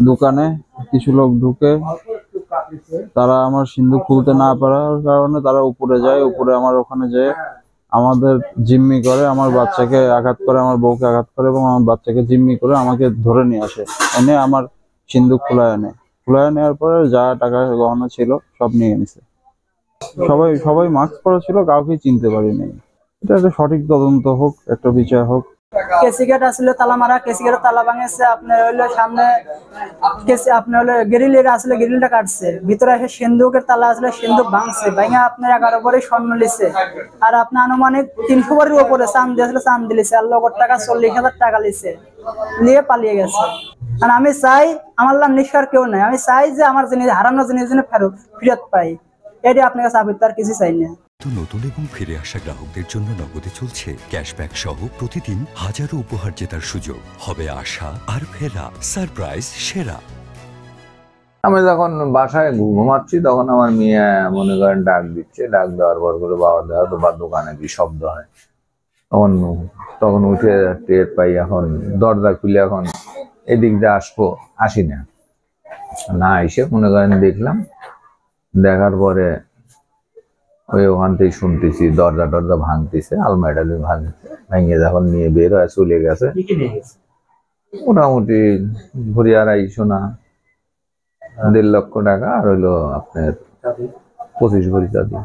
দোকানে কিছু লোক ঢুকে, তারা আমার সিন্দুক খুলতে না পারার কারণে তারা উপরে যায়। উপরে আমার ওখানে যেয়ে আমাদের জিম্মি করে, আমার বাচ্চাকে আঘাত করে, আমার বউকে আঘাত করে এবং আমার বাচ্চাকে জিম্মি করে আমাকে ধরে নিয়ে আসে। এনে আমার সিন্দুক খুলায় নেওয়ার পরে যা টাকা গহনা ছিল সব নিয়ে নিছে। সবাই মাস্ক পরা ছিল, কাউকে চিনতে পারিনি। এটা একটা সঠিক তদন্ত হোক, একটা বিচার হোক। কেসি গেট আসলে তালা মারা, কেসি গেটের তালা ভাঙেছে। আপনার হইলো সামনে কেসি, আপনার হলো গ্রিলের আসলে গ্রিলটা কাটছে, ভিতরে এসে সিন্ধুকের তালা আসলে সিন্ধুক ভাঙছে, ভাঙা আপনার 11 ভরি স্বর্ণ লিছে। আর আপনার আনুমানিক 300 ভরির উপরে চাঁদি আসলে চাঁদি লিছে, আর লগর টাকা 40,000 টাকা লিছে, নিয়ে পালিয়ে গেছে। আর আমি চাই, আমার নিঃস্বার কেউ নাই, আমি চাই যে আমার জিনিস, হারানো জিনিস যেন ফেরত পাই। এটি আপনার কাছে আবৃত্তি, আর কিছু চাই না। নতুন এবং ফিরে আসা গ্রাহকদের জন্য নগদে চলছে ক্যাশব্যাক সহ প্রতিদিন হাজারো উপহার জেতার সুযোগ। হবে আশা আর ফেরা, সারপ্রাইজ সেরা। আমি যখন বাসায় ঘুমাচ্ছি তখন আমার মেয়ে মনে করেন ডাক দিচ্ছে, ডাক দেওয়ার পর করে বাবা দেওয়া তো বা দোকানে কি শব্দ হয়, তখন উঠে টের পাই। এখন দরজা খুলে এখন এদিক দিয়ে আসি না এসে মনে করেন দেখলাম, দেখার পরে ওই ওখান থেকে শুনতেছি দরজা ভাঙতেছে, আলমারিটা ভাঙিয়ে যখন নিয়ে বের হয়ে চলে গেছে। মোটামুটি ঘুরি 2.5 সোনা, 1.5 লক্ষ টাকা, আর হইলো আপনার 25 ভরি চাঁদি।